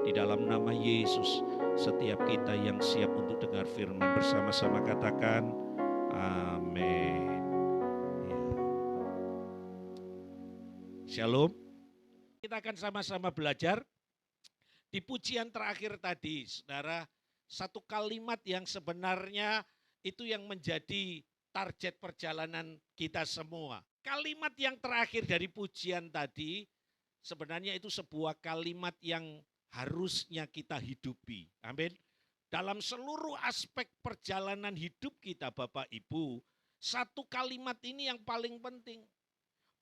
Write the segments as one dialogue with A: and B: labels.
A: Di dalam nama Yesus, setiap kita yang siap untuk dengar firman bersama-sama katakan amin. Ya. Shalom. Kita akan sama-sama belajar di pujian terakhir tadi, saudara, satu kalimat yang sebenarnya itu yang menjadi target perjalanan kita semua. Kalimat yang terakhir dari pujian tadi, sebenarnya itu sebuah kalimat yang harusnya kita hidupi. Amin. Dalam seluruh aspek perjalanan hidup kita, Bapak Ibu, satu kalimat ini yang paling penting.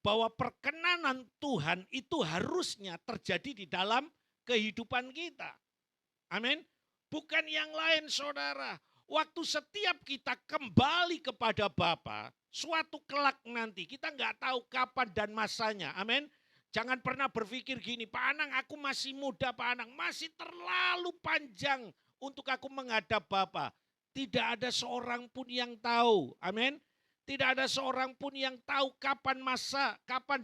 A: Bahwa perkenanan Tuhan itu harusnya terjadi di dalam kehidupan kita. Amin. Bukan yang lain, saudara. Waktu setiap kita kembali kepada Bapa, suatu kelak nanti, kita nggak tahu kapan dan masanya. Amin. Jangan pernah berpikir gini, Pak Anang aku masih muda, Pak Anang. Masih terlalu panjang untuk aku menghadap Bapa. Tidak ada seorang pun yang tahu. Amin. Tidak ada seorang pun yang tahu kapan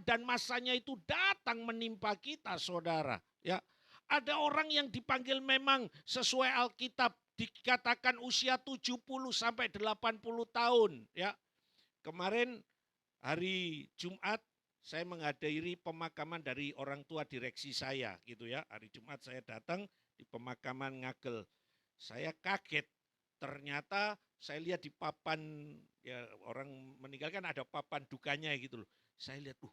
A: dan masanya itu datang menimpa kita, saudara. Ya, ada orang yang dipanggil memang sesuai Alkitab dikatakan usia 70 sampai 80 tahun. Ya, kemarin hari Jumat saya menghadiri pemakaman dari orang tua direksi saya, gitu ya. Hari Jumat saya datang di pemakaman Ngagel. Saya kaget. Ternyata saya lihat di papan, ya orang meninggal kan ada papan dukanya gitu loh. Saya lihat,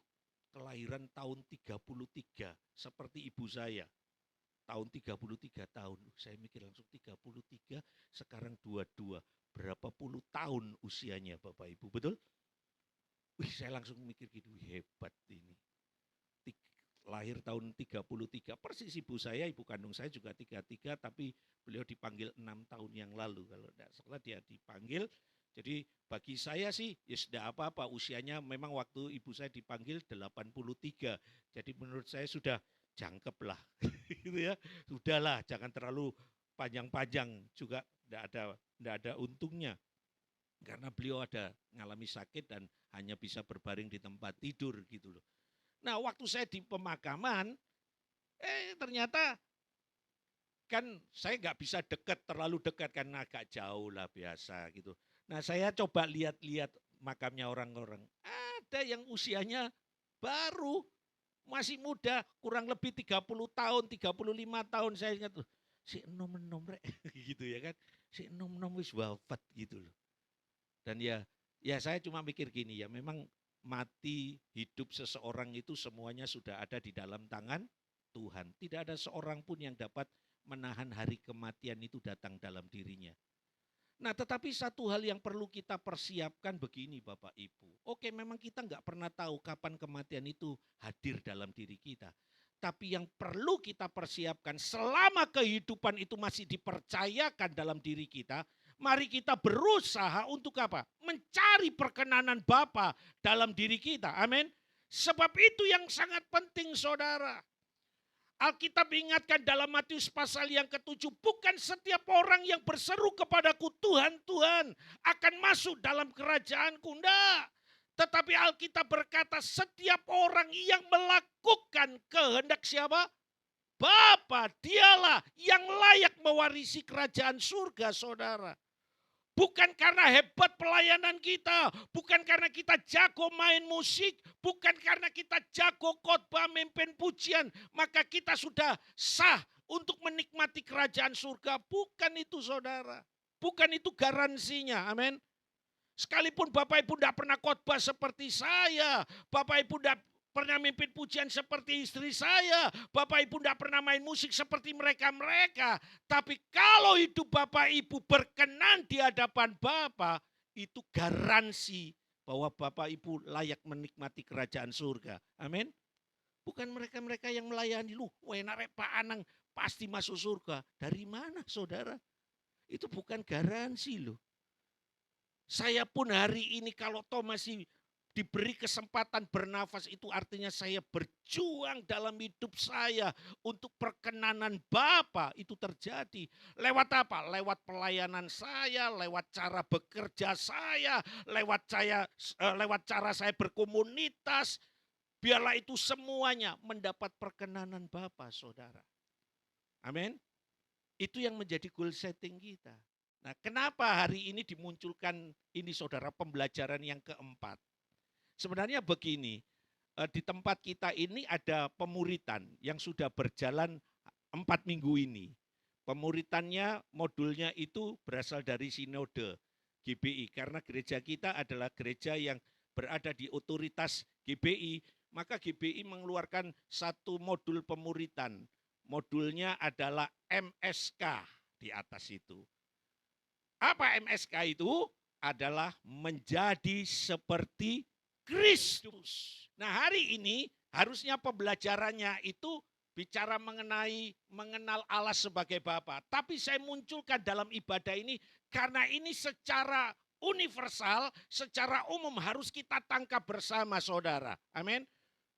A: kelahiran tahun 33, seperti ibu saya. Tahun 33 tahun. Saya mikir langsung 33, sekarang 22. Berapa puluh tahun usianya Bapak Ibu, betul? Saya langsung mikir gitu, hebat ini. Lahir tahun 33, persis ibu saya, ibu kandung saya juga 33, tapi beliau dipanggil 6 tahun yang lalu. Kalau tidak salah dia dipanggil, jadi bagi saya sih ya sudah apa-apa, usianya memang waktu ibu saya dipanggil 83. Jadi menurut saya sudah jangkep lah, gitu ya. Sudahlah, jangan terlalu panjang-panjang, juga tidak ada untungnya. Karena beliau ada ngalami sakit dan hanya bisa berbaring di tempat tidur gitu loh. Nah, waktu saya di pemakaman, ternyata kan saya nggak bisa dekat, terlalu dekat kan agak jauh lah biasa gitu. Nah, saya coba lihat-lihat makamnya orang-orang. Ada yang usianya baru, masih muda, kurang lebih 30 tahun, 35 tahun saya ingat tuh. Si enom-enom rek gitu ya kan. Si enom-enom wis wafat gitu loh. Dan ya saya cuma mikir gini ya, memang mati, hidup seseorang itu semuanya sudah ada di dalam tangan Tuhan. Tidak ada seorang pun yang dapat menahan hari kematian itu datang dalam dirinya. Nah, tetapi satu hal yang perlu kita persiapkan begini Bapak Ibu. Oke, memang kita nggak pernah tahu kapan kematian itu hadir dalam diri kita. Tapi yang perlu kita persiapkan selama kehidupan itu masih dipercayakan dalam diri kita, mari kita berusaha untuk apa? Mencari perkenanan Bapa dalam diri kita. Amin. Sebab itu yang sangat penting, saudara. Alkitab ingatkan dalam Matius pasal yang ke-7, bukan setiap orang yang berseru kepadaku Tuhan, Tuhan akan masuk dalam kerajaanku. Enggak. Tetapi Alkitab berkata setiap orang yang melakukan kehendak siapa? Bapa, dialah yang layak mewarisi kerajaan surga, saudara. Bukan karena hebat pelayanan kita, bukan karena kita jago main musik, bukan karena kita jago khotbah memimpin pujian, maka kita sudah sah untuk menikmati kerajaan surga. Bukan itu saudara, bukan itu garansinya, amin. Sekalipun Bapak Ibu tidak pernah khotbah seperti saya, Bapak Ibu tidak pernah mimpin pujian seperti istri saya, Bapak Ibu tidak pernah main musik seperti mereka-mereka. Tapi kalau hidup Bapak Ibu berkenan di hadapan Bapa, itu garansi bahwa Bapak Ibu layak menikmati kerajaan surga. Amin. Bukan mereka-mereka yang melayani, lu enak rek Pak Anang pasti masuk surga. Dari mana saudara? Itu bukan garansi loh. Saya pun hari ini kalau toh masih diberi kesempatan bernafas, itu artinya saya berjuang dalam hidup saya untuk perkenanan Bapa itu terjadi. Lewat apa? Lewat pelayanan saya, lewat cara bekerja saya, lewat cara saya berkomunitas. Biarlah itu semuanya mendapat perkenanan Bapa, saudara. Amin. Itu yang menjadi goal setting kita. Nah, kenapa hari ini dimunculkan ini saudara pembelajaran yang keempat? Sebenarnya begini, di tempat kita ini ada pemuritan yang sudah berjalan 4 minggu ini. Pemuritannya, modulnya itu berasal dari sinode GBI. Karena gereja kita adalah gereja yang berada di otoritas GBI, maka GBI mengeluarkan satu modul pemuritan. Modulnya adalah MSK di atas itu. Apa MSK itu? Adalah menjadi seperti Kristus. Nah, hari ini harusnya pembelajarannya itu bicara mengenal Allah sebagai Bapa. Tapi saya munculkan dalam ibadah ini karena ini secara universal, secara umum harus kita tangkap bersama saudara. Amin.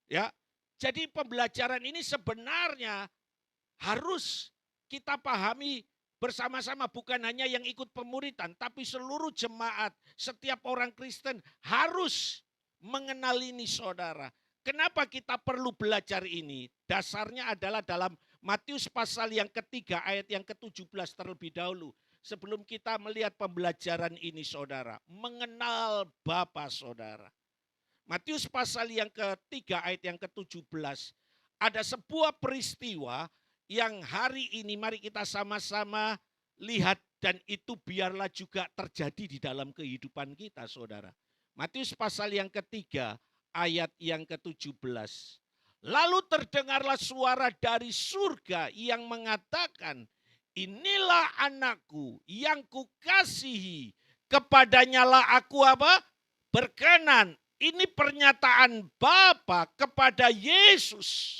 A: Ya. Jadi pembelajaran ini sebenarnya harus kita pahami bersama-sama, bukan hanya yang ikut pemuritan, tapi seluruh jemaat, setiap orang Kristen harus mengenal ini saudara. Kenapa kita perlu belajar ini? Dasarnya adalah dalam Matius pasal yang ketiga ayat yang ke-17 terlebih dahulu. Sebelum kita melihat pembelajaran ini saudara, mengenal Bapa saudara. Matius pasal yang ketiga ayat yang ke-17, ada sebuah peristiwa yang hari ini mari kita sama-sama lihat dan itu biarlah juga terjadi di dalam kehidupan kita saudara. Matius pasal yang ketiga ayat yang ke-17. Lalu terdengarlah suara dari surga yang mengatakan, inilah anakku yang kukasihi, kepadanyalah aku apa? Berkenan. Ini pernyataan Bapa kepada Yesus.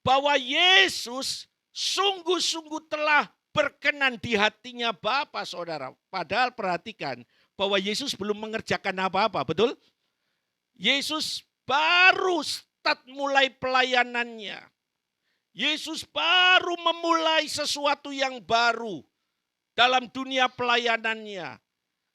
A: Bahwa Yesus sungguh-sungguh telah berkenan di hatinya Bapa saudara. Padahal perhatikan bahwa Yesus belum mengerjakan apa-apa, betul? Yesus baru start mulai pelayanannya. Yesus baru memulai sesuatu yang baru dalam dunia pelayanannya.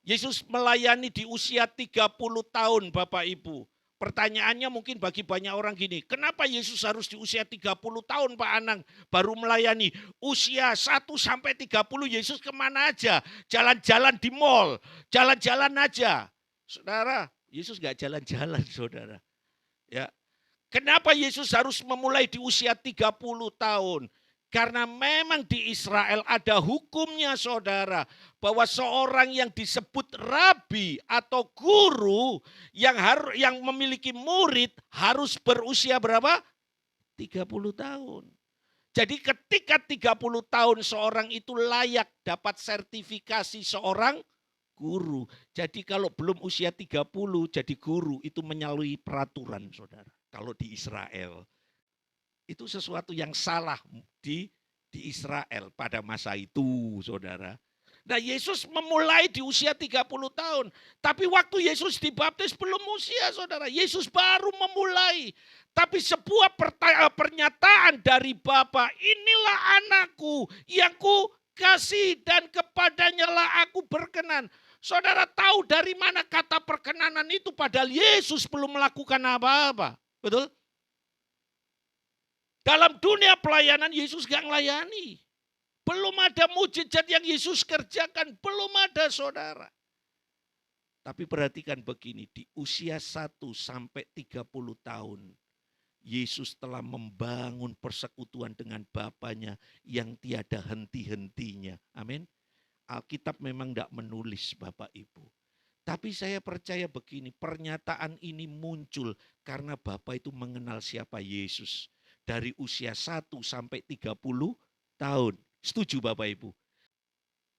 A: Yesus melayani di usia 30 tahun Bapak Ibu. Pertanyaannya mungkin bagi banyak orang gini, kenapa Yesus harus di usia 30 tahun Pak Anang baru melayani? Usia 1 sampai 30 Yesus kemana aja? Jalan-jalan di mall, jalan-jalan aja. Saudara, Yesus gak jalan-jalan saudara. Ya. Kenapa Yesus harus memulai di usia 30 tahun? Karena memang di Israel ada hukumnya saudara. Bahwa seorang yang disebut rabi atau guru yang memiliki murid harus berusia berapa? 30 tahun. Jadi ketika 30 tahun seorang itu layak dapat sertifikasi seorang guru. Jadi kalau belum usia 30 jadi guru itu menyalahi peraturan saudara. Kalau di Israel. Itu sesuatu yang salah di Israel pada masa itu saudara. Nah Yesus memulai di usia 30 tahun. Tapi waktu Yesus dibaptis belum usia saudara. Yesus baru memulai. Tapi sebuah pernyataan dari Bapa, inilah anakku yang ku kasih dan kepadanya lah aku berkenan. Saudara tahu dari mana kata perkenanan itu padahal Yesus belum melakukan apa-apa. Betul? Dalam dunia pelayanan Yesus gak melayani. Belum ada mujizat yang Yesus kerjakan. Belum ada saudara. Tapi perhatikan begini. Di usia 1 sampai 30 tahun. Yesus telah membangun persekutuan dengan Bapanya yang tiada henti-hentinya. Amin. Alkitab memang gak menulis Bapak Ibu. Tapi saya percaya begini. Pernyataan ini muncul karena Bapak itu mengenal siapa Yesus. Dari usia 1 sampai 30 tahun. Setuju Bapak Ibu?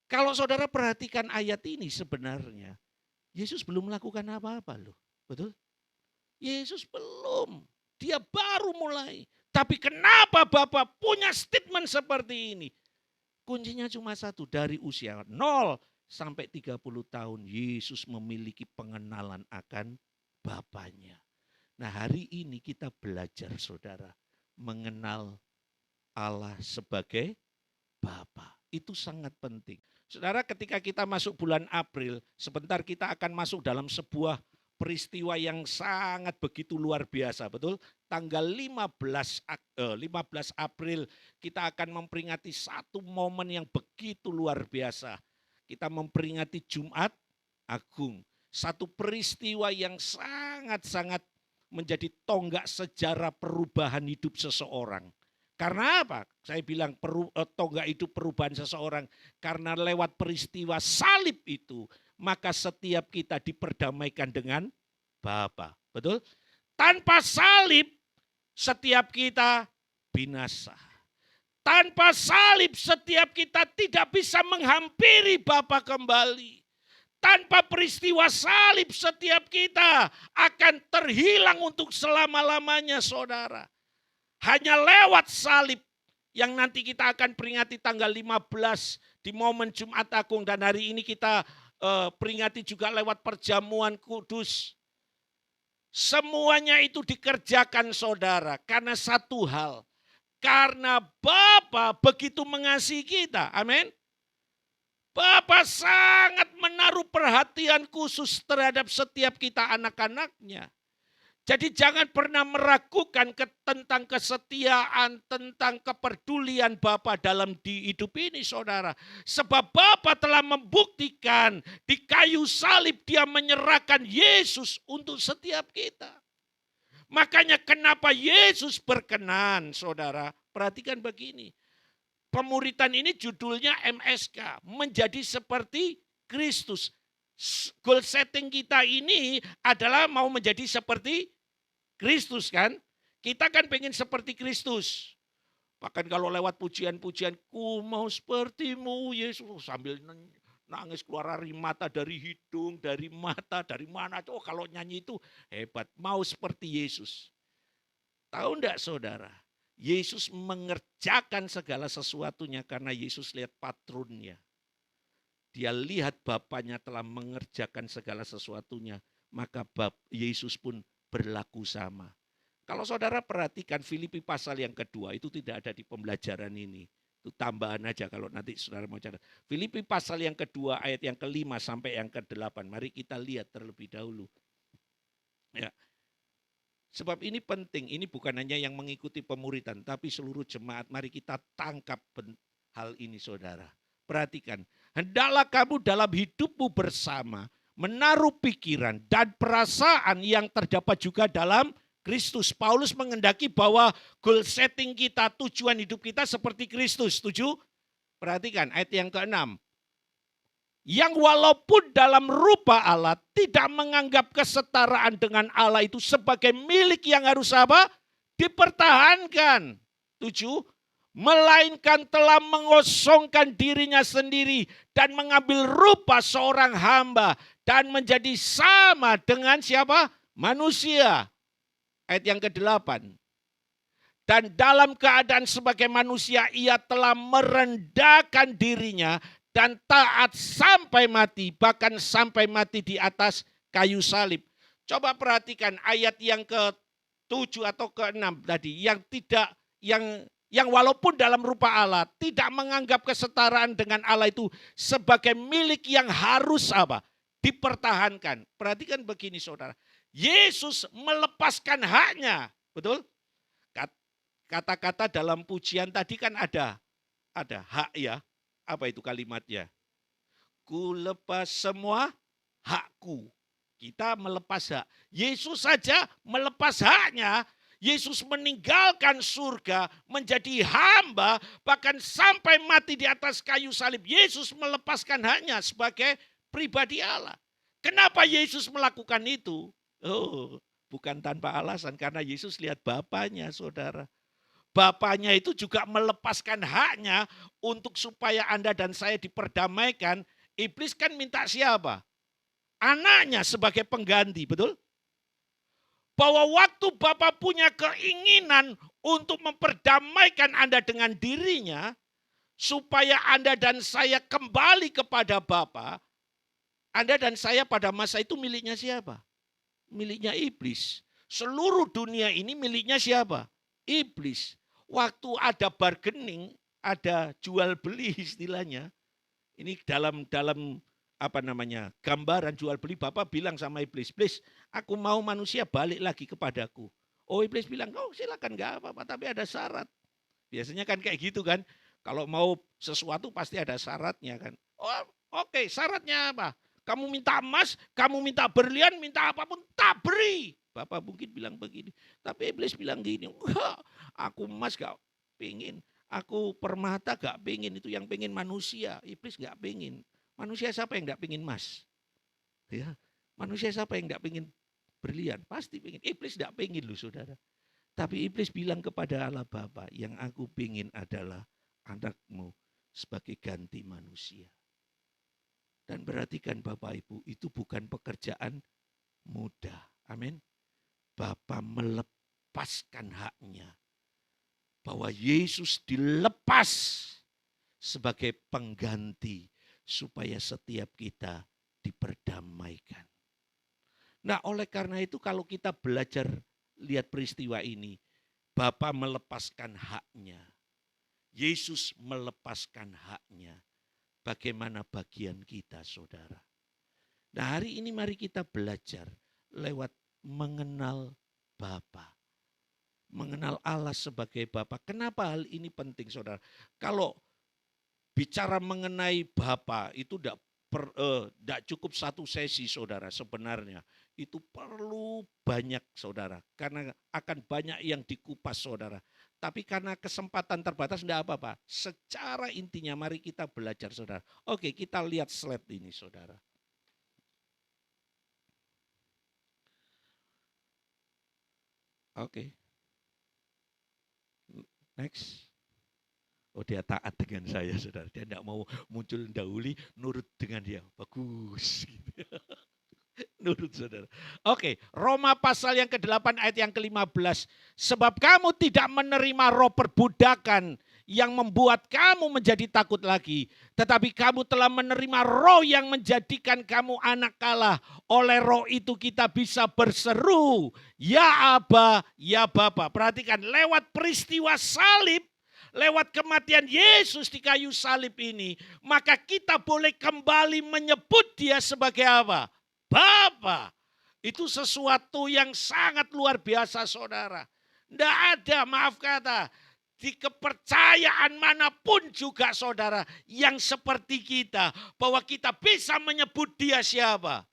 A: Kalau saudara perhatikan ayat ini sebenarnya. Yesus belum melakukan apa-apa loh. Betul? Yesus belum. Dia baru mulai. Tapi kenapa Bapak punya statement seperti ini? Kuncinya cuma satu. Dari usia 0 sampai 30 tahun. Yesus memiliki pengenalan akan Bapanya. Nah hari ini kita belajar saudara. Mengenal Allah sebagai Bapa. Itu sangat penting. Saudara ketika kita masuk bulan April, sebentar kita akan masuk dalam sebuah peristiwa yang sangat begitu luar biasa, betul? Tanggal 15 April kita akan memperingati satu momen yang begitu luar biasa. Kita memperingati Jumat Agung. Satu peristiwa yang sangat-sangat menjadi tonggak sejarah perubahan hidup seseorang. Karena apa? Saya bilang tonggak hidup perubahan seseorang. Karena lewat peristiwa salib itu, maka setiap kita diperdamaikan dengan Bapa. Betul? Tanpa salib, setiap kita binasa. Tanpa salib, setiap kita tidak bisa menghampiri Bapa kembali. Tanpa peristiwa salib, setiap kita akan terhilang untuk selama-lamanya, saudara. Hanya lewat salib yang nanti kita akan peringati tanggal 15 di momen Jumat Agung. Dan hari ini kita peringati juga lewat perjamuan kudus. Semuanya itu dikerjakan, saudara, karena satu hal. Karena Bapa begitu mengasihi kita. Amin. Bapa sangat menaruh perhatian khusus terhadap setiap kita anak-anaknya. Jadi jangan pernah meragukan tentang kesetiaan, tentang kepedulian Bapa dalam hidup ini, saudara. Sebab Bapa telah membuktikan di kayu salib dia menyerahkan Yesus untuk setiap kita. Makanya kenapa Yesus berkenan, saudara. Perhatikan begini. Pemuritan ini judulnya MSK, menjadi seperti Kristus. Goal setting kita ini adalah mau menjadi seperti Kristus kan. Kita kan pengen seperti Kristus. Bahkan kalau lewat pujian-pujian, ku mau sepertimu Yesus. Sambil nangis keluar air mata dari hidung, dari mata, dari mana. Oh kalau nyanyi itu hebat, mau seperti Yesus. Tahu enggak saudara? Yesus mengerjakan segala sesuatunya karena Yesus lihat patronnya. Dia lihat Bapaknya telah mengerjakan segala sesuatunya. Maka Yesus pun berlaku sama. Kalau saudara perhatikan Filipi pasal yang kedua itu tidak ada di pembelajaran ini. Itu tambahan aja kalau nanti saudara mau catat. Filipi pasal yang kedua ayat yang ke-5 sampai yang ke-8. Mari kita lihat terlebih dahulu. Ya. Sebab ini penting, ini bukan hanya yang mengikuti pemuritan, tapi seluruh jemaat. Mari kita tangkap hal ini saudara. Perhatikan, hendaklah kamu dalam hidupmu bersama menaruh pikiran dan perasaan yang terdapat juga dalam Kristus. Paulus mengendaki bahwa goal setting kita, tujuan hidup kita seperti Kristus. Setuju? Perhatikan ayat yang ke-6. Yang walaupun dalam rupa Allah tidak menganggap kesetaraan dengan Allah itu sebagai milik yang harus apa? Dipertahankan. 7. Melainkan telah mengosongkan dirinya sendiri dan mengambil rupa seorang hamba dan menjadi sama dengan siapa? Manusia. Ayat yang ke-8. Dan dalam keadaan sebagai manusia ia telah merendahkan dirinya dan taat sampai mati, bahkan sampai mati di atas kayu salib. Coba perhatikan ayat yang ke-7 atau ke-6 tadi, yang walaupun dalam rupa Allah tidak menganggap kesetaraan dengan Allah itu sebagai milik yang harus apa? Dipertahankan. Perhatikan begini saudara, Yesus melepaskan haknya, betul? Kata-kata dalam pujian tadi kan ada hak ya. Apa itu kalimatnya? Ku lepas semua hakku. Kita melepas hak. Yesus saja melepas haknya. Yesus meninggalkan surga, menjadi hamba, bahkan sampai mati di atas kayu salib. Yesus melepaskan haknya sebagai pribadi Allah. Kenapa Yesus melakukan itu? Oh, bukan tanpa alasan, karena Yesus lihat Bapaknya, saudara. Bapaknya itu juga melepaskan haknya untuk supaya Anda dan saya diperdamaikan. Iblis kan minta siapa? Anaknya sebagai pengganti, betul? Bahwa waktu Bapa punya keinginan untuk memperdamaikan Anda dengan dirinya, supaya Anda dan saya kembali kepada Bapa, Anda dan saya pada masa itu miliknya siapa? Miliknya iblis. Seluruh dunia ini miliknya siapa? Iblis. Waktu ada bargaining, ada jual beli istilahnya. Ini dalam gambaran jual beli, Bapak bilang sama iblis, "Iblis, aku mau manusia balik lagi kepadaku." Oh, iblis bilang, "Oh, silakan, enggak apa-apa, tapi ada syarat." Biasanya kan kayak gitu kan. Kalau mau sesuatu pasti ada syaratnya kan. Oh, oke, syaratnya apa? Kamu minta emas, kamu minta berlian, minta apapun, tak beri. Bapak mungkin bilang begini. Tapi iblis bilang gini, "Enggak, aku emas gak pengen. Aku permata gak pengen, itu yang pengen manusia." Iblis gak pengen. Manusia siapa yang gak pengen emas? Ya, manusia siapa yang gak pengen berlian? Pasti pengen. Iblis gak pengen loh saudara. Tapi iblis bilang kepada Allah Bapa, "Yang aku pengen adalah anakmu sebagai ganti manusia." Dan perhatikan Bapak Ibu, itu bukan pekerjaan mudah. Amin. Bapa melepaskan haknya. Bahwa Yesus dilepas sebagai pengganti supaya setiap kita diperdamaikan. Nah, oleh karena itu kalau kita belajar lihat peristiwa ini, Bapa melepaskan haknya. Yesus melepaskan haknya. Bagaimana bagian kita, saudara? Nah, hari ini mari kita belajar lewat mengenal Bapa. Mengenal Allah sebagai Bapa. Kenapa hal ini penting, saudara? Kalau bicara mengenai Bapa itu tidak cukup satu sesi, saudara, sebenarnya. Itu perlu banyak, saudara. Karena akan banyak yang dikupas, saudara. Tapi karena kesempatan terbatas tidak apa-apa. Secara intinya mari kita belajar, saudara. Oke, kita lihat slide ini, saudara. Oke. Next. Oh, dia taat dengan saya, saudara. Dia tidak mau muncul dahulu, nurut dengan dia. Bagus. Nurut, saudara. Oke, Roma pasal yang ke-8 ayat yang ke-15. Sebab kamu tidak menerima roh perbudakan yang membuat kamu menjadi takut lagi. Tetapi kamu telah menerima roh yang menjadikan kamu anak Allah. Oleh roh itu kita bisa berseru, "Ya Aba, ya Bapa." Perhatikan, lewat peristiwa salib, lewat kematian Yesus di kayu salib ini, maka kita boleh kembali menyebut dia sebagai apa? Bapa. Itu sesuatu yang sangat luar biasa, saudara. Tidak ada, maaf kata, di kepercayaan manapun juga, saudara, yang seperti kita, bahwa kita bisa menyebut dia siapa?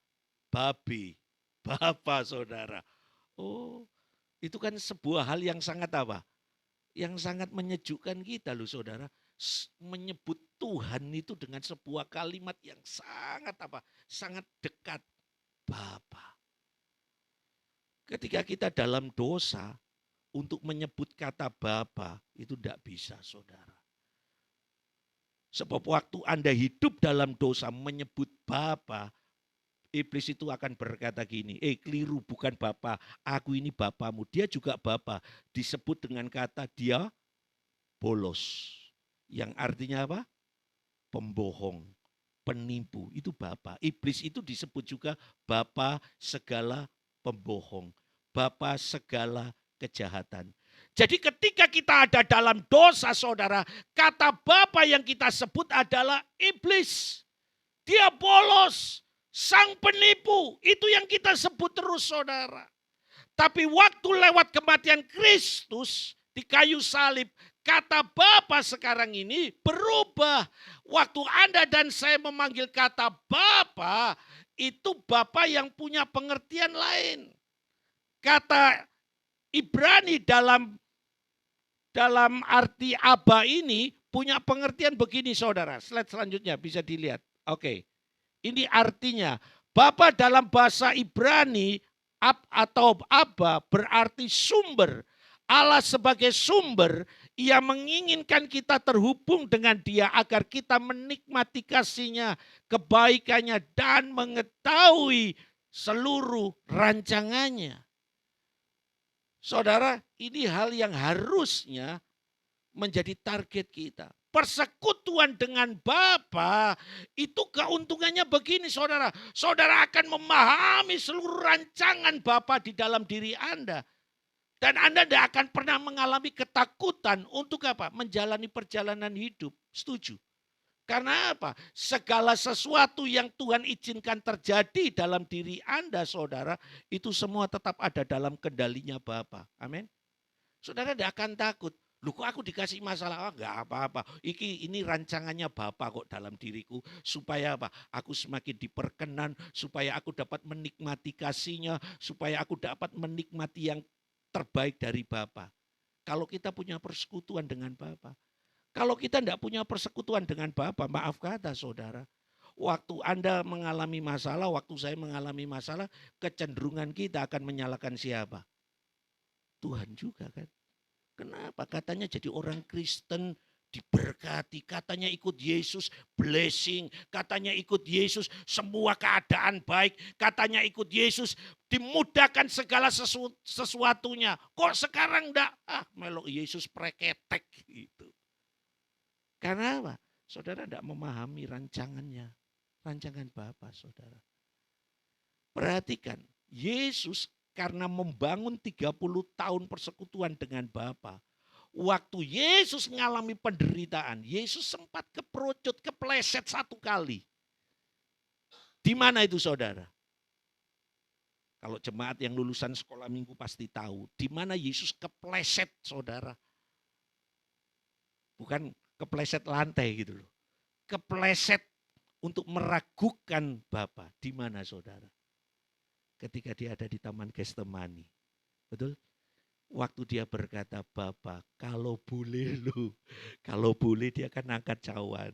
A: Babi, Bapa, saudara. Oh, itu kan sebuah hal yang sangat apa? Yang sangat menyejukkan kita loh, saudara. Menyebut Tuhan itu dengan sebuah kalimat yang sangat apa? Sangat dekat. Bapa. Ketika kita dalam dosa, untuk menyebut kata Bapa itu tidak bisa, saudara. Sebab waktu Anda hidup dalam dosa menyebut Bapa, iblis itu akan berkata gini, keliru, bukan Bapa, aku ini Bapamu. Dia juga Bapa, disebut dengan kata dia bolos. Yang artinya apa? Pembohong, penipu, itu Bapa. Iblis itu disebut juga Bapa segala pembohong, Bapa segala kejahatan. Jadi ketika kita ada dalam dosa, saudara, kata Bapa yang kita sebut adalah iblis. Dia bolos, sang penipu, itu yang kita sebut terus, saudara. Tapi waktu lewat kematian Kristus di kayu salib, kata Bapa sekarang ini berubah. Waktu Anda dan saya memanggil kata Bapa, itu Bapa yang punya pengertian lain. Kata Ibrani dalam arti Aba ini punya pengertian begini, saudara. Slide selanjutnya bisa dilihat. Oke. Ini artinya Bapa dalam bahasa Ibrani atau Aba berarti sumber. Allah sebagai sumber, ia menginginkan kita terhubung dengan dia agar kita menikmati kasih-Nya, kebaikannya, dan mengetahui seluruh rancangannya. Saudara, ini hal yang harusnya menjadi target kita. Persekutuan dengan Bapa itu keuntungannya begini, saudara. Saudara akan memahami seluruh rancangan Bapa di dalam diri Anda. Dan Anda tidak akan pernah mengalami ketakutan untuk apa? Menjalani perjalanan hidup. Setuju? Karena apa? Segala sesuatu yang Tuhan izinkan terjadi dalam diri Anda, saudara, itu semua tetap ada dalam kendalinya Bapa. Amin. Saudara tidak akan takut. Loh kok aku dikasih masalah? Oh, enggak apa-apa. Ini rancangannya Bapa kok dalam diriku. Supaya apa? Aku semakin diperkenan. Supaya aku dapat menikmati kasih-Nya. Supaya aku dapat menikmati yang terbaik dari Bapa. Kalau kita punya persekutuan dengan Bapa. Kalau kita tidak punya persekutuan dengan Bapa, maaf kata saudara. Waktu Anda mengalami masalah, waktu saya mengalami masalah, kecenderungan kita akan menyalahkan siapa? Tuhan juga kan. Kenapa? Katanya jadi orang Kristen diberkati, katanya ikut Yesus blessing, katanya ikut Yesus semua keadaan baik, katanya ikut Yesus dimudahkan segala sesuatunya. Kok sekarang enggak? Melok Yesus preketek gitu. Karena apa? Saudara tidak memahami rancangannya. Rancangan Bapa, saudara. Perhatikan, Yesus karena membangun 30 tahun persekutuan dengan Bapa. Waktu Yesus mengalami penderitaan, Yesus sempat keprojot, kepleset satu kali. Di mana itu saudara? Kalau jemaat yang lulusan sekolah minggu pasti tahu. Di mana Yesus kepleset saudara. Bukan kepleset lantai gitu loh. Kepleset untuk meragukan Bapa. Di mana saudara? Ketika dia ada di Taman Getsemani. Betul? Waktu dia berkata, Bapa, kalau boleh lu. Kalau boleh dia akan angkat cawan.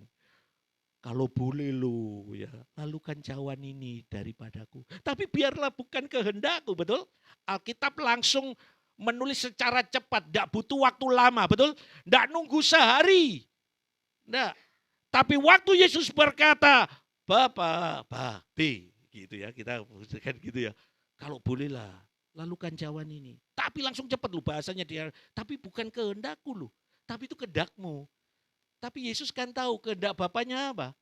A: Kalau boleh lu, ya, lalukan cawan ini daripadaku. Tapi biarlah bukan kehendakku, betul? Alkitab langsung menulis secara cepat, tidak butuh waktu lama, betul? Tidak nunggu sehari. Tidak. Tapi waktu Yesus berkata, Bapa, gitu ya, kita kan gitu ya. Kalau bolehlah, lalukan cawan ini. Tapi langsung cepat loh bahasanya dia. Tapi bukan kehendakku loh, tapi itu kehendakmu. Tapi Yesus kan tahu kehendak Bapaknya apa.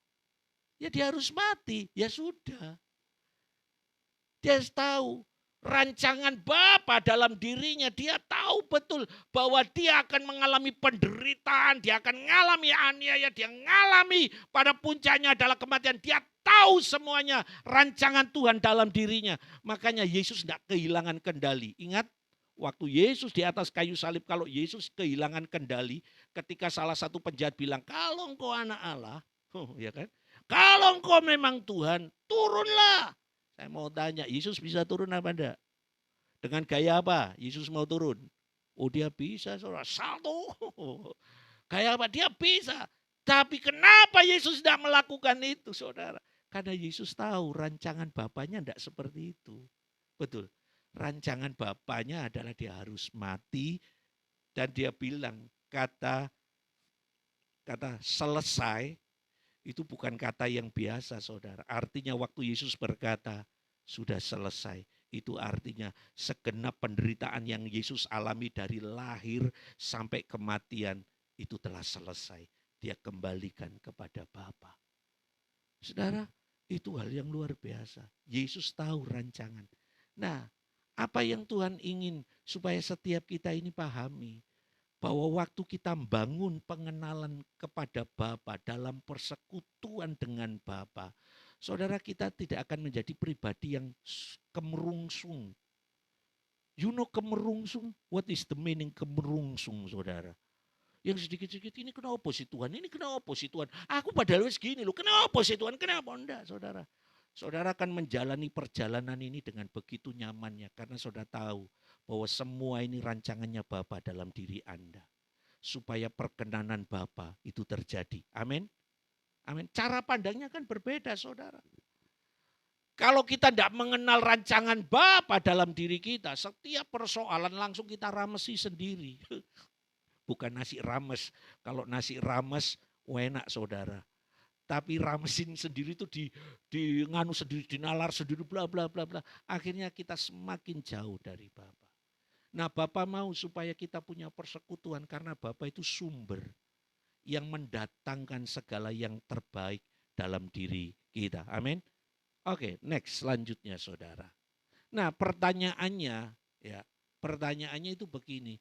A: Ya dia harus mati, ya sudah. Dia tahu rancangan Bapa dalam dirinya. Dia tahu betul bahwa dia akan mengalami penderitaan. Dia akan mengalami aniaya. Dia mengalami pada puncaknya adalah kematian. Dia tahu semuanya rancangan Tuhan dalam dirinya. Makanya Yesus tidak kehilangan kendali. Ingat waktu Yesus di atas kayu salib. Kalau Yesus kehilangan kendali. Ketika salah satu penjahat bilang kalau engkau anak Allah. Ya kan? Kalau engkau memang Tuhan turunlah. Saya mau tanya, Yesus bisa turun apa enggak? Dengan gaya apa Yesus mau turun? Oh dia bisa, saudara. Salto. Gaya apa? Dia bisa. Tapi kenapa Yesus tidak melakukan itu, saudara? Karena Yesus tahu rancangan Bapaknya tidak seperti itu. Betul. Rancangan Bapaknya adalah dia harus mati. Dan dia bilang kata selesai. Itu bukan kata yang biasa, saudara. Artinya waktu Yesus berkata, sudah selesai. Itu artinya segenap penderitaan yang Yesus alami dari lahir sampai kematian, itu telah selesai. Dia kembalikan kepada Bapa. Saudara, itu hal yang luar biasa. Yesus tahu rancangan. Nah, apa yang Tuhan ingin supaya setiap kita ini pahami? Bahwa waktu kita membangun pengenalan kepada Bapa dalam persekutuan dengan Bapa, saudara kita tidak akan menjadi pribadi yang kemerungsung. You know kemerungsung? What is the meaning kemerungsung, saudara? Yang sedikit-sedikit ini kenapa sih Tuhan? Ini kenapa sih Tuhan? Aku padahal wis gini loh. Kenapa sih Tuhan? Kenapa enggak, saudara? Saudara akan menjalani perjalanan ini dengan begitu nyamannya karena saudara tahu bahwa semua ini rancangannya Bapa dalam diri Anda. Supaya perkenanan Bapa itu terjadi. Amin. Amin. Cara pandangnya kan berbeda, saudara. Kalau kita tidak mengenal rancangan Bapa dalam diri kita, setiap persoalan langsung kita ramesi sendiri. Bukan nasi rames. Kalau nasi rames, enak saudara. Tapi ramesin sendiri itu di nganu sendiri, dinalar sendiri, bla bla bla bla. Akhirnya kita semakin jauh dari Bapa. Nah Bapa mau supaya kita punya persekutuan karena Bapa itu sumber yang mendatangkan segala yang terbaik dalam diri kita. Amin. Oke, next selanjutnya saudara. Nah pertanyaannya itu begini.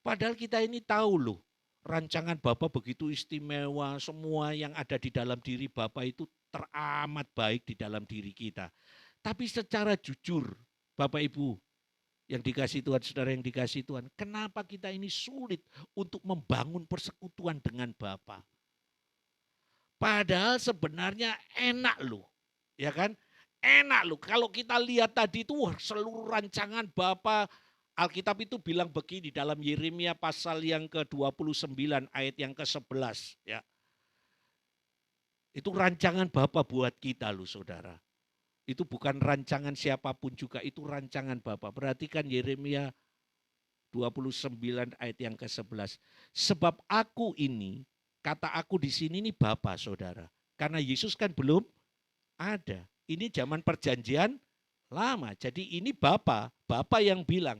A: Padahal kita ini tahu loh rancangan Bapa begitu istimewa, semua yang ada di dalam diri Bapa itu teramat baik di dalam diri kita. Tapi secara jujur, Bapak Ibu yang dikasih Tuhan, saudara yang dikasih Tuhan, kenapa kita ini sulit untuk membangun persekutuan dengan Bapa? Padahal sebenarnya enak loh, ya kan? Enak loh. Kalau kita lihat tadi itu seluruh rancangan Bapa, Alkitab itu bilang begini dalam Yeremia pasal yang ke-29 ayat yang ke-11 ya. Itu rancangan Bapa buat kita loh saudara. Itu bukan rancangan siapapun juga, itu rancangan Bapa. Perhatikan Yeremia 29 ayat yang ke-11. Sebab aku ini, kata aku di sini ini Bapa saudara. Karena Yesus kan belum ada. Ini zaman perjanjian lama. Jadi ini Bapa yang bilang.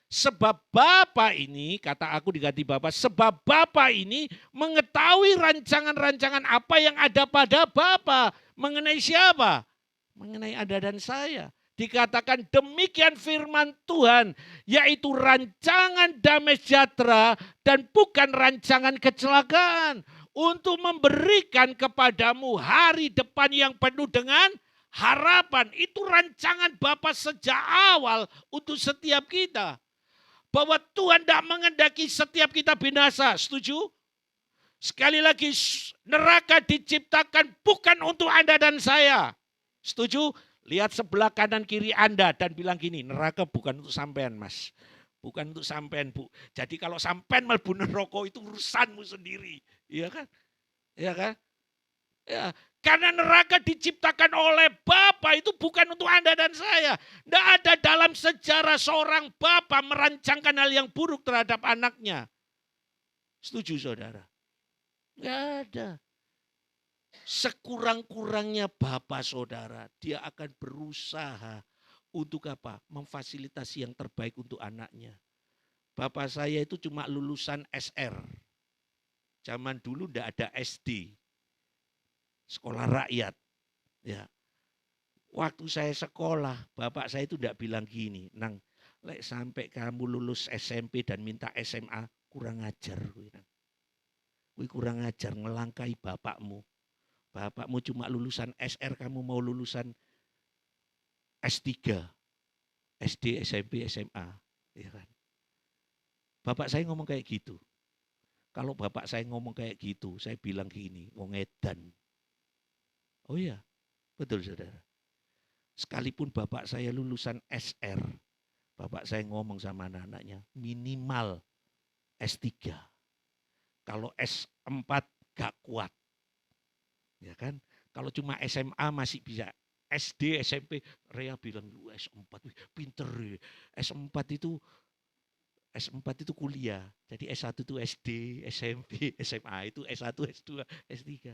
A: Sebab Bapa ini, kata aku diganti Bapa, sebab Bapa ini mengetahui rancangan-rancangan apa yang ada pada Bapa. Mengenai siapa? Mengenai Anda dan saya. Dikatakan demikian firman Tuhan, yaitu rancangan damai sejahtera dan bukan rancangan kecelakaan. Untuk memberikan kepadamu hari depan yang penuh dengan harapan. Itu rancangan Bapa sejak awal untuk setiap kita. Bahwa Tuhan tidak mengendaki setiap kita binasa. Setuju? Sekali lagi, neraka diciptakan bukan untuk Anda dan saya. Setuju? Lihat sebelah kanan kiri Anda dan bilang gini, neraka bukan untuk sampean mas. Bukan untuk sampean bu. Jadi kalau sampean mlebu neraka itu urusanmu sendiri. Iya kan? Iya kan? Ya, karena neraka diciptakan oleh Bapa itu bukan untuk Anda dan saya. Tidak ada dalam sejarah seorang Bapa merancangkan hal yang buruk terhadap anaknya. Setuju saudara? Tidak ada. Sekurang-kurangnya Bapa saudara, dia akan berusaha untuk apa? Memfasilitasi yang terbaik untuk anaknya. Bapak saya itu cuma lulusan SR. Zaman dulu tidak ada SD. Sekolah rakyat. Ya. Waktu saya sekolah, bapak saya itu tidak bilang gini, Nang, lek sampai kamu lulus SMP dan minta SMA, kurang ajar. Kui kurang ajar ngelangkai bapakmu. Bapakmu cuma lulusan SR, kamu mau lulusan S3, SD, SMP, SMA. Ya kan? Bapak saya ngomong kayak gitu. Kalau bapak saya ngomong kayak gitu, saya bilang gini, wong edan. Oh iya, betul saudara. Sekalipun bapak saya lulusan SR, bapak saya ngomong sama anak-anaknya, minimal S3. Kalau S4 gak kuat. Ya kan? Kalau cuma SMA masih bisa. SD, SMP, Rea bilang lu S4, pinter. S4 itu kuliah. Jadi S1 itu SD, SMP, SMA itu S1, S2, S3.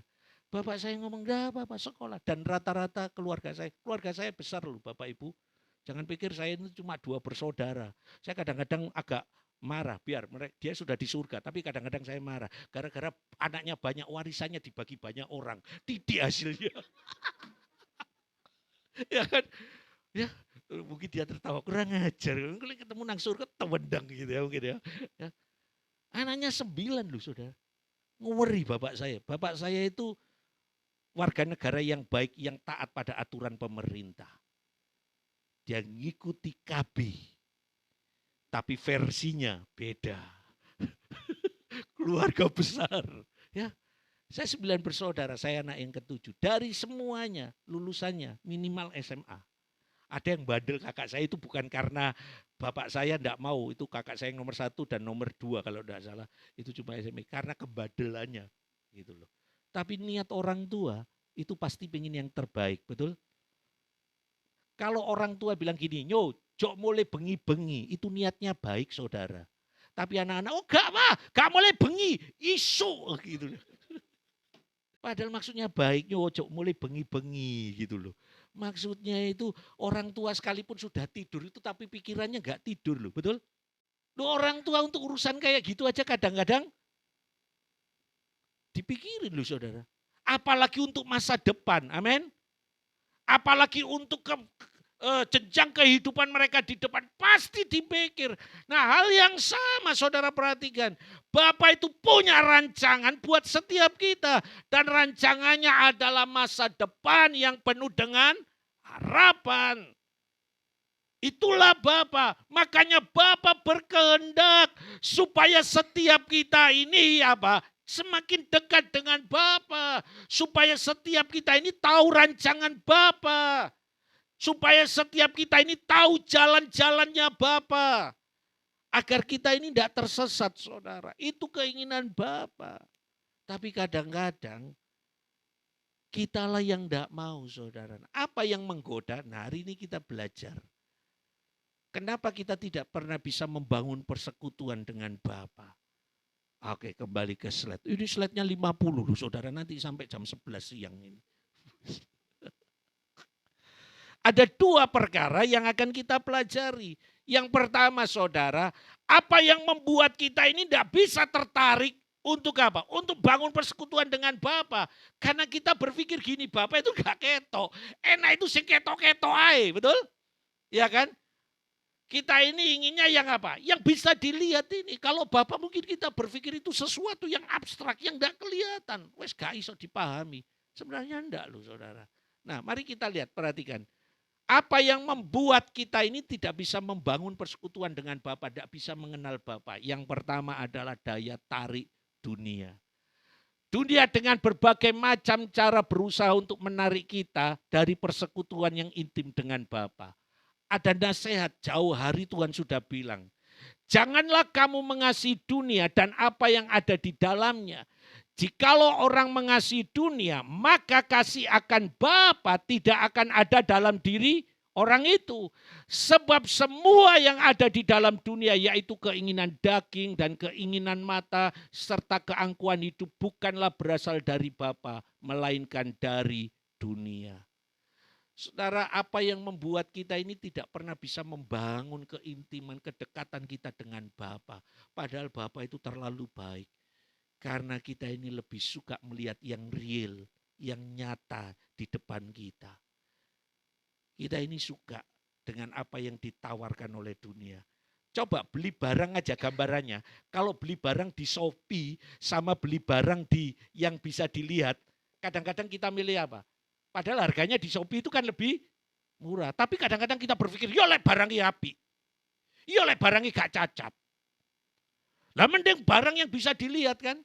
A: Bapak saya ngomong, dah Bapak sekolah. Dan rata-rata keluarga saya besar loh Bapak Ibu. Jangan pikir saya itu cuma 2 bersaudara. Saya kadang-kadang agak marah, biar dia sudah di surga. Tapi kadang-kadang saya marah. Gara-gara anaknya banyak, warisannya dibagi banyak orang. Tidik hasilnya. Ya kan? Ya, mungkin dia tertawa, kurang ajar. Kalau ketemu nang surga, tewendang gitu ya mungkin ya. Anaknya 9 loh saudara. Ngeri bapak saya. Bapak saya itu warga negara yang baik, yang taat pada aturan pemerintah. Dia ngikuti KB. Tapi versinya beda. Keluarga besar. Ya, saya 9 bersaudara, saya anak yang ke-7. Dari semuanya lulusannya minimal SMA. Ada yang bandel kakak saya itu bukan karena bapak saya enggak mau. Itu kakak saya yang nomor 1 dan nomor 2 kalau enggak salah. Itu cuma SMA karena kebandelannya. Gitu loh. Tapi niat orang tua itu pasti pengen yang terbaik, betul? Kalau orang tua bilang gini, nyo, jok mulai bengi-bengi, itu niatnya baik saudara. Tapi anak-anak, oh gak mulai bengi, isu gitu loh. Padahal maksudnya baik, nyo, jok mulai bengi-bengi gitu loh. Maksudnya itu orang tua sekalipun sudah tidur itu tapi pikirannya gak tidur loh, betul? Loh, orang tua untuk urusan kayak gitu aja kadang-kadang dipikirin loh saudara. Apalagi untuk masa depan, amin. Apalagi untuk jenjang kehidupan mereka di depan pasti dipikir. Nah, hal yang sama saudara perhatikan. Bapa itu punya rancangan buat setiap kita. Dan rancangannya adalah masa depan yang penuh dengan harapan. Itulah Bapa. Makanya Bapa berkehendak supaya setiap kita ini apa? Semakin dekat dengan Bapa. Supaya setiap kita ini tahu rancangan Bapa. Supaya setiap kita ini tahu jalan-jalannya Bapa. Agar kita ini tidak tersesat saudara. Itu keinginan Bapa. Tapi kadang-kadang kitalah yang tidak mau saudara. Apa yang menggoda? Nah, hari ini kita belajar. Kenapa kita tidak pernah bisa membangun persekutuan dengan Bapa? Oke, kembali ke slide. Ini slide-nya 50 loh saudara. Nanti sampai jam 11 siang ini. Ada dua perkara yang akan kita pelajari. Yang pertama saudara, apa yang membuat kita ini tidak bisa tertarik untuk apa? Untuk bangun persekutuan dengan Bapa. Karena kita berpikir gini, Bapa itu gak ketok. Enak itu sing ketok-ketok aja, betul? Ya kan? Kita ini inginnya yang apa? Yang bisa dilihat ini. Kalau Bapa mungkin kita berpikir itu sesuatu yang abstrak, yang gak kelihatan. Wes gak iso dipahami. Sebenarnya enggak loh saudara. Nah mari kita lihat, perhatikan. Apa yang membuat kita ini tidak bisa membangun persekutuan dengan Bapa, tidak bisa mengenal Bapa? Yang pertama adalah daya tarik dunia. Dunia dengan berbagai macam cara berusaha untuk menarik kita dari persekutuan yang intim dengan Bapa. Ada nasihat jauh hari Tuhan sudah bilang, janganlah kamu mengasihi dunia dan apa yang ada di dalamnya. Jikalau orang mengasihi dunia, maka kasih akan Bapa tidak akan ada dalam diri orang itu. Sebab semua yang ada di dalam dunia, yaitu keinginan daging dan keinginan mata, serta keangkuhan hidup, bukanlah berasal dari Bapa, melainkan dari dunia. Saudara, apa yang membuat kita ini tidak pernah bisa membangun keintiman, kedekatan kita dengan Bapa. Padahal Bapa itu terlalu baik. Karena kita ini lebih suka melihat yang real, yang nyata di depan kita. Kita ini suka dengan apa yang ditawarkan oleh dunia. Coba beli barang aja gambarannya. Kalau beli barang di Shopee sama beli barang di yang bisa dilihat, kadang-kadang kita milih apa? Padahal harganya di Shopee itu kan lebih murah. Tapi kadang-kadang kita berpikir, yo lek barangnya api. Yo lek barangnya gak cacat. Lah mending barang yang bisa dilihat kan?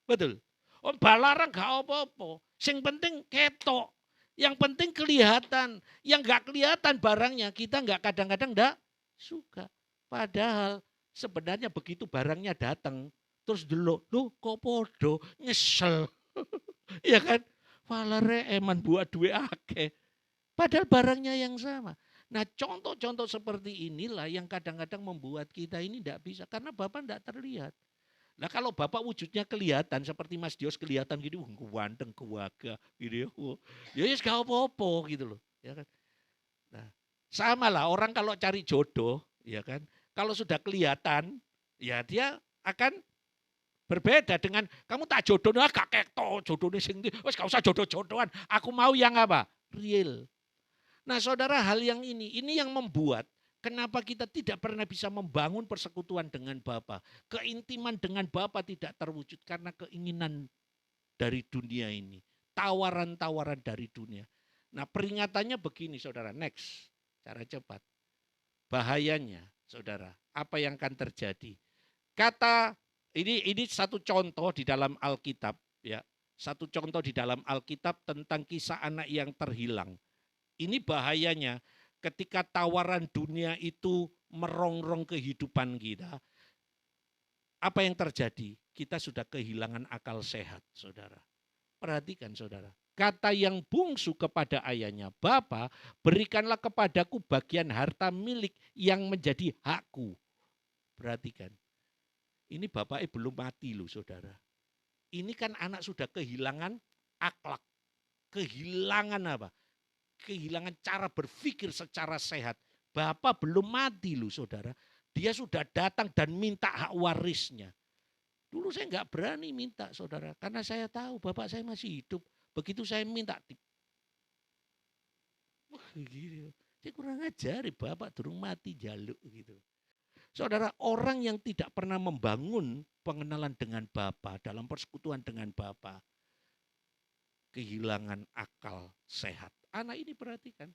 A: Betul. Oh, balarang gak apa-apa. Yang penting ketok. Yang penting kelihatan. Yang gak kelihatan barangnya kita gak kadang-kadang gak suka. Padahal sebenarnya begitu barangnya datang. Terus dulu, loh kok podo, nyesel. Iya kan? Walare eman buat duit akeh. Padahal barangnya yang sama. Nah contoh-contoh seperti inilah yang kadang-kadang membuat kita ini tidak bisa. Karena Bapak tidak terlihat. Nah kalau Bapak wujudnya kelihatan seperti Mas Dios kelihatan gitu, ganteng, kewaga gitu ya. Ya gak apa-apa gitu loh, ya kan. Nah, sama lah orang kalau cari jodoh, ya kan. Kalau sudah kelihatan, ya dia akan berbeda dengan kamu tak jodoh, gak ketok jodohnya sing wis gak usah jodoh-jodohan. Aku mau yang apa? Real. Nah, saudara, hal yang ini yang membuat kenapa kita tidak pernah bisa membangun persekutuan dengan Bapa. Keintiman dengan Bapa tidak terwujud karena keinginan dari dunia ini. Tawaran-tawaran dari dunia. Nah peringatannya begini saudara, next. Cara cepat. Bahayanya saudara, apa yang akan terjadi? Kata, ini satu contoh di dalam Alkitab. Ya, satu contoh di dalam Alkitab tentang kisah anak yang terhilang. Ini bahayanya. Ketika tawaran dunia itu merongrong kehidupan kita, apa yang terjadi? Kita sudah kehilangan akal sehat, saudara. Perhatikan, saudara. Kata yang bungsu kepada ayahnya, Bapa, berikanlah kepadaku bagian harta milik yang menjadi hakku. Perhatikan. Ini bapaknya belum mati loh, saudara. Ini kan anak sudah kehilangan akhlak. Kehilangan apa? Kehilangan cara berpikir secara sehat. Bapak belum mati loh saudara. Dia sudah datang dan minta hak warisnya. Dulu saya nggak berani minta saudara. Karena saya tahu bapak saya masih hidup. Begitu saya minta. Dia kurang ajari bapak durung mati jaluk gitu. Saudara, orang yang tidak pernah membangun pengenalan dengan Bapa, dalam persekutuan dengan Bapa, kehilangan akal sehat. Anak ini perhatikan.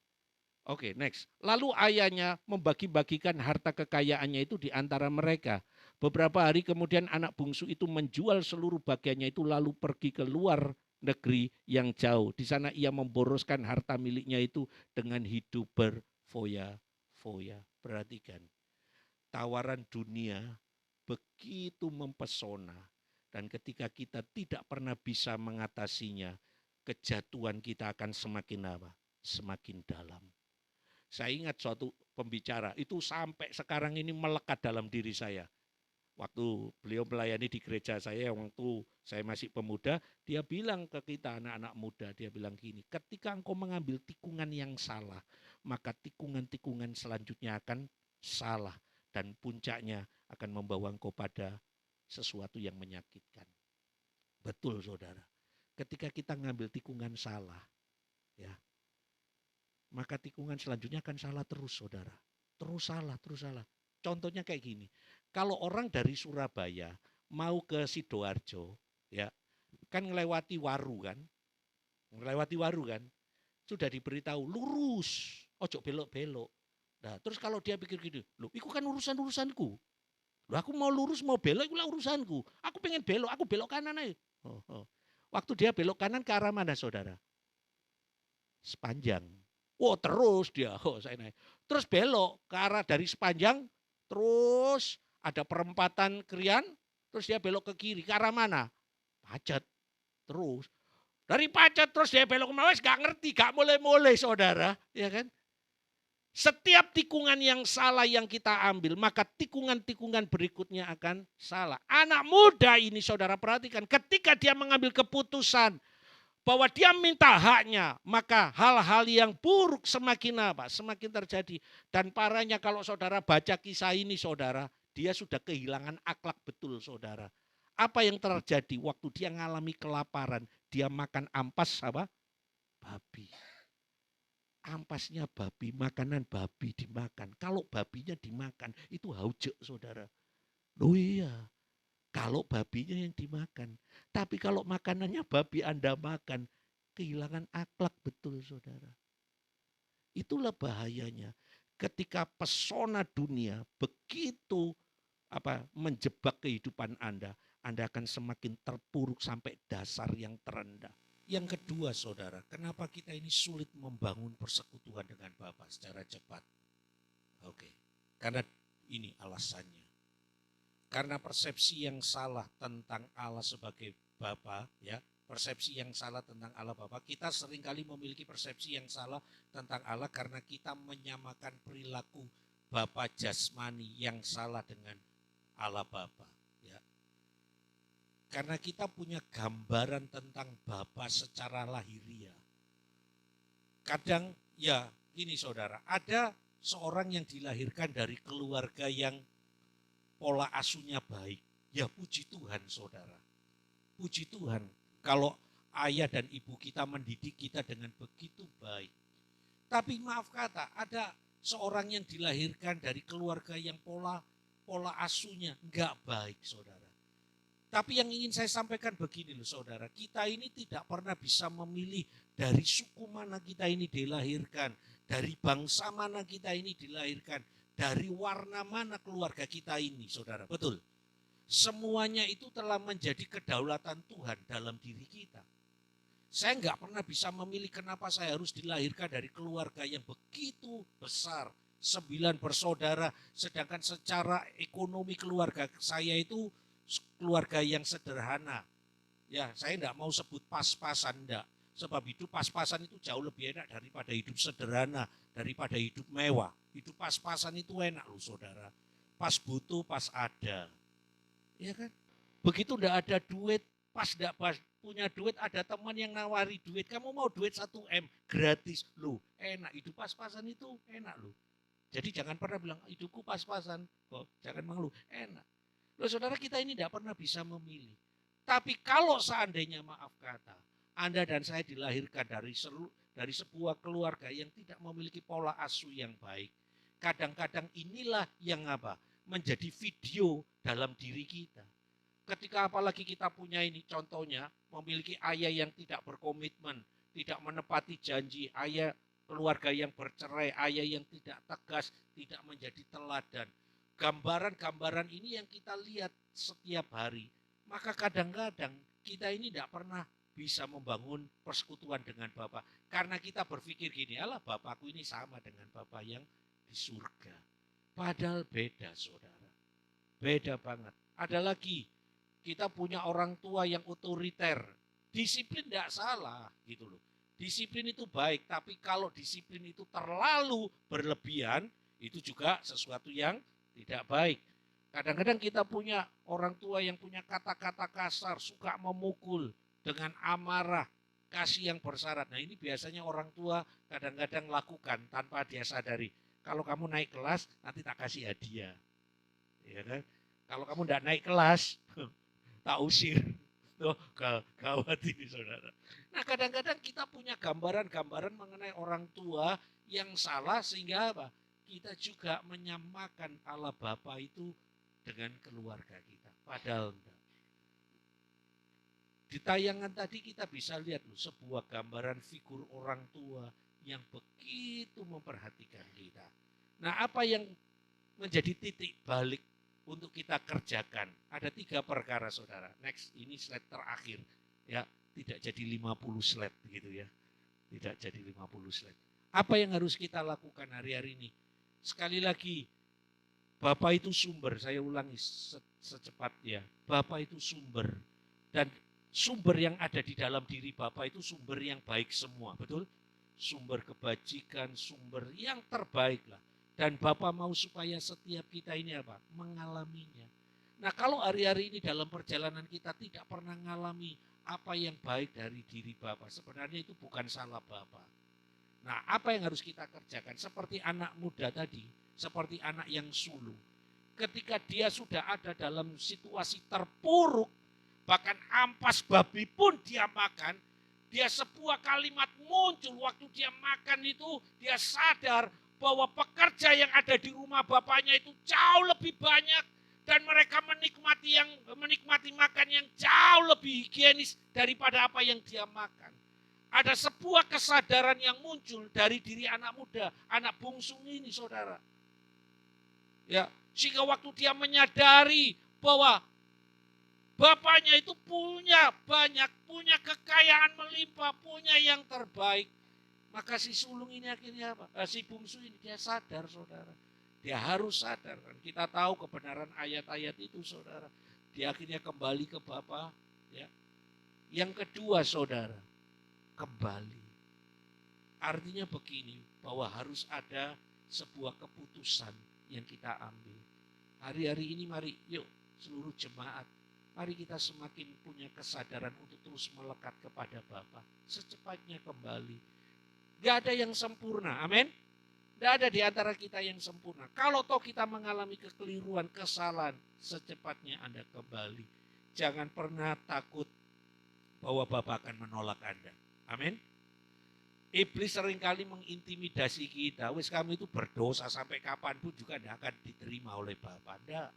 A: Oke, next. Lalu ayahnya membagi-bagikan harta kekayaannya itu di antara mereka. Beberapa hari kemudian anak bungsu itu menjual seluruh bagiannya itu lalu pergi ke luar negeri yang jauh. Di sana ia memboroskan harta miliknya itu dengan hidup berfoya-foya. Perhatikan, tawaran dunia begitu mempesona. Dan ketika kita tidak pernah bisa mengatasinya, kejatuhan kita akan semakin apa? Semakin dalam. Saya ingat suatu pembicara, itu sampai sekarang ini melekat dalam diri saya. Waktu beliau melayani di gereja saya, waktu saya masih pemuda, dia bilang ke kita anak-anak muda, dia bilang gini, ketika engkau mengambil tikungan yang salah, maka tikungan-tikungan selanjutnya akan salah. Dan puncaknya akan membawa engkau pada sesuatu yang menyakitkan. Betul saudara, ketika kita ngambil tikungan salah, ya, maka tikungan selanjutnya akan salah terus saudara. Terus salah, terus salah. Contohnya kayak gini, kalau orang dari Surabaya mau ke Sidoarjo, ya, kan ngelewati Waru kan, sudah diberitahu lurus, ojo belok-belok. Nah, terus kalau dia pikir gini, loh, itu kan urusan-urusanku. Loh, aku mau lurus, mau belok, itu urusanku. Aku pengen belok, aku belok kanan aja. Waktu dia belok kanan ke arah mana saudara? Sepanjang. Oh terus dia, saya naik. Terus belok ke arah dari Sepanjang, terus ada perempatan Krian, terus dia belok ke kiri, ke arah mana? Pacet. Terus. Dari Pacet terus dia belok ke mana? Gak ngerti, gak mulai-mulai saudara. Ya kan? Setiap tikungan yang salah yang kita ambil, maka tikungan-tikungan berikutnya akan salah. Anak muda ini saudara perhatikan, ketika dia mengambil keputusan bahwa dia minta haknya, maka hal-hal yang buruk semakin apa? Semakin terjadi. Dan parahnya kalau saudara baca kisah ini saudara, dia sudah kehilangan akhlak betul saudara. Apa yang terjadi waktu dia mengalami kelaparan, dia makan ampas apa? Babi. Ampasnya babi, makanan babi dimakan. Kalau babinya dimakan, itu haujek saudara. Loh iya, kalau babinya yang dimakan. Tapi kalau makanannya babi Anda makan, kehilangan akhlak betul saudara. Itulah bahayanya. Ketika pesona dunia begitu menjebak kehidupan Anda akan semakin terpuruk sampai dasar yang terendah. Yang kedua saudara, kenapa kita ini sulit membangun persekutuan dengan Bapa secara cepat? Oke, karena ini alasannya. Karena persepsi yang salah tentang Allah sebagai Bapa, ya, persepsi yang salah tentang Allah Bapa. Kita seringkali memiliki persepsi yang salah tentang Allah karena kita menyamakan perilaku Bapa jasmani yang salah dengan Allah Bapa. Karena kita punya gambaran tentang Bapa secara lahiriah. Kadang ya gini saudara, ada seorang yang dilahirkan dari keluarga yang pola asuhnya baik. Ya puji Tuhan saudara. Puji Tuhan kalau ayah dan ibu kita mendidik kita dengan begitu baik. Tapi maaf kata, ada seorang yang dilahirkan dari keluarga yang pola asuhnya enggak baik saudara. Tapi yang ingin saya sampaikan begini loh saudara, kita ini tidak pernah bisa memilih dari suku mana kita ini dilahirkan, dari bangsa mana kita ini dilahirkan, dari warna mana keluarga kita ini saudara, betul. Semuanya itu telah menjadi kedaulatan Tuhan dalam diri kita. Saya nggak pernah bisa memilih kenapa saya harus dilahirkan dari keluarga yang begitu besar, 9 bersaudara, sedangkan secara ekonomi keluarga saya itu keluarga yang sederhana. Ya, saya enggak mau sebut pas-pasan, enggak. Sebab hidup pas-pasan itu jauh lebih enak daripada hidup sederhana, daripada hidup mewah. Hidup pas-pasan itu enak loh saudara. Pas butuh, pas ada. Ya kan? Begitu enggak ada duit, pas enggak punya duit, ada teman yang nawari duit. Kamu mau duit 1 M gratis loh. Enak, hidup pas-pasan itu enak loh. Jadi jangan pernah bilang hidupku pas-pasan. Kok jangan mengeluh, enak. Loh saudara, kita ini tidak pernah bisa memilih. Tapi kalau seandainya maaf kata, Anda dan saya dilahirkan dari sebuah keluarga yang tidak memiliki pola asuh yang baik. Kadang-kadang inilah yang menjadi video dalam diri kita. Ketika apalagi kita punya ini contohnya memiliki ayah yang tidak berkomitmen, tidak menepati janji, ayah keluarga yang bercerai, ayah yang tidak tegas, tidak menjadi teladan. Gambaran-gambaran ini yang kita lihat setiap hari. Maka kadang-kadang kita ini tidak pernah bisa membangun persekutuan dengan Bapa. Karena kita berpikir gini, alah Bapakku ini sama dengan Bapa yang di surga. Padahal beda saudara. Beda banget. Ada lagi, kita punya orang tua yang otoriter. Disiplin tidak salah gitu loh. Disiplin itu baik, tapi kalau disiplin itu terlalu berlebihan, itu juga sesuatu yang tidak baik. Kadang-kadang kita punya orang tua yang punya kata-kata kasar, suka memukul dengan amarah, kasih yang bersyarat. Nah ini biasanya orang tua kadang-kadang lakukan tanpa dia sadari. Kalau kamu naik kelas, nanti tak kasih hadiah. Ya kan? Kalau kamu tidak naik kelas, tak usir. Tuh, gawat ini saudara. Nah kadang-kadang kita punya gambaran-gambaran mengenai orang tua yang salah sehingga apa? Kita juga menyamakan Allah Bapa itu dengan keluarga kita. Padahal enggak. Di tayangan tadi kita bisa lihat loh, sebuah gambaran figur orang tua yang begitu memperhatikan kita. Nah apa yang menjadi titik balik untuk kita kerjakan? Ada 3 perkara saudara. Next, ini slide terakhir. Ya, tidak jadi 50 slide gitu ya. Tidak jadi 50 slide. Apa yang harus kita lakukan hari-hari ini? Sekali lagi, Bapa itu sumber, saya ulangi secepatnya. Bapa itu sumber. Dan sumber yang ada di dalam diri Bapa itu sumber yang baik semua, betul? Sumber kebajikan, sumber yang terbaik lah. Dan Bapa mau supaya setiap kita ini mengalaminya. Nah kalau hari-hari ini dalam perjalanan kita tidak pernah mengalami apa yang baik dari diri Bapa, sebenarnya itu bukan salah Bapa. Nah apa yang harus kita kerjakan? Seperti anak muda tadi, seperti anak yang sulung. Ketika dia sudah ada dalam situasi terpuruk, bahkan ampas babi pun dia makan, dia sebuah kalimat muncul waktu dia makan itu, dia sadar bahwa pekerja yang ada di rumah bapaknya itu jauh lebih banyak dan mereka menikmati makan yang jauh lebih higienis daripada apa yang dia makan. Ada sebuah kesadaran yang muncul dari diri anak muda, anak bungsu ini saudara. Ya, sehingga waktu dia menyadari bahwa bapaknya itu punya banyak, punya kekayaan melimpah, punya yang terbaik. Maka si sulung ini akhirnya si bungsu ini dia sadar saudara. Dia harus sadar. Kita tahu kebenaran ayat-ayat itu saudara. Dia akhirnya kembali ke Bapa. Ya. Yang kedua saudara, kembali. Artinya begini, bahwa harus ada sebuah keputusan yang kita ambil. Hari-hari ini mari yuk seluruh jemaat. Mari kita semakin punya kesadaran untuk terus melekat kepada Bapa. Secepatnya kembali. Gak ada yang sempurna, amin. Gak ada di antara kita yang sempurna. Kalau toh kita mengalami kekeliruan, kesalahan, secepatnya Anda kembali. Jangan pernah takut bahwa Bapa akan menolak Anda. Amin. Iblis seringkali mengintimidasi kita. Wis kamu itu berdosa sampai kapanpun juga tidak akan diterima oleh Bapa. Tidak.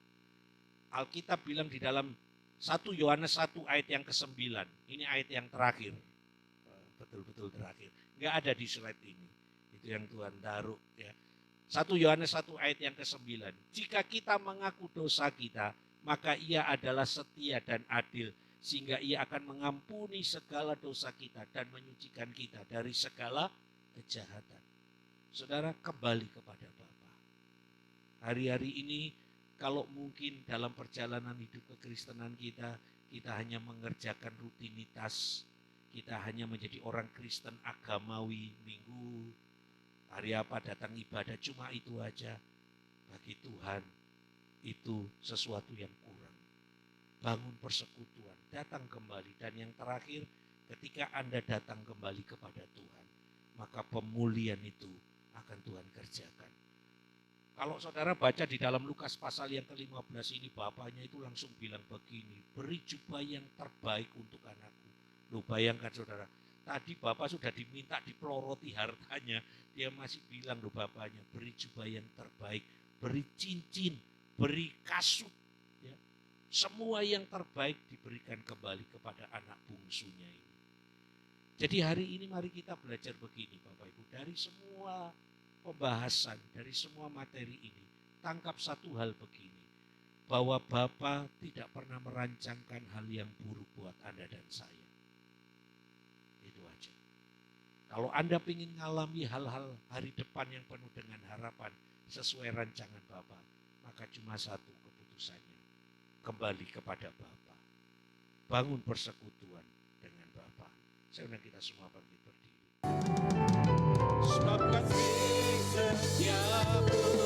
A: Alkitab bilang di dalam 1 Yohanes 1 ayat yang ke-9. Ini ayat yang terakhir. Betul-betul terakhir. Enggak ada di slide ini. Itu yang Tuhan taruh ya. 1 Yohanes 1 ayat yang ke-9. Jika kita mengaku dosa kita, maka Ia adalah setia dan adil sehingga Ia akan mengampuni segala dosa kita dan menyucikan kita dari segala kejahatan. Saudara, kembali kepada Bapa. Hari-hari ini kalau mungkin dalam perjalanan hidup kekristenan kita hanya mengerjakan rutinitas. Kita hanya menjadi orang Kristen agamawi, minggu, hari apa datang ibadah, cuma itu aja. Bagi Tuhan itu sesuatu yang kurang. Bangun persekutuan, datang kembali. Dan yang terakhir, ketika Anda datang kembali kepada Tuhan, maka pemulihan itu akan Tuhan kerjakan. Kalau saudara baca di dalam Lukas pasal yang ke-15 ini, bapaknya itu langsung bilang begini, beri jubah yang terbaik untuk anakku. Loh bayangkan saudara, Tadi Bapak sudah diminta dipeloroti hartanya, dia masih bilang loh bapaknya, beri jubah yang terbaik, beri cincin, beri kasut. Ya. Semua yang terbaik diberikan kembali kepada anak bungsunya ini. Jadi hari ini mari kita belajar begini Bapak Ibu, dari semua pembahasan, dari semua materi ini, tangkap satu hal begini, bahwa Bapa tidak pernah merancangkan hal yang buruk buat Anda dan saya. Itu aja. Kalau Anda ingin mengalami hal-hal hari depan yang penuh dengan harapan sesuai rancangan Bapa, maka cuma satu keputusannya, kembali kepada Bapa. Bangun persekutuan dengan Bapa. Saya undang kita semua bangkit berdiri. Sebab kasih setiamu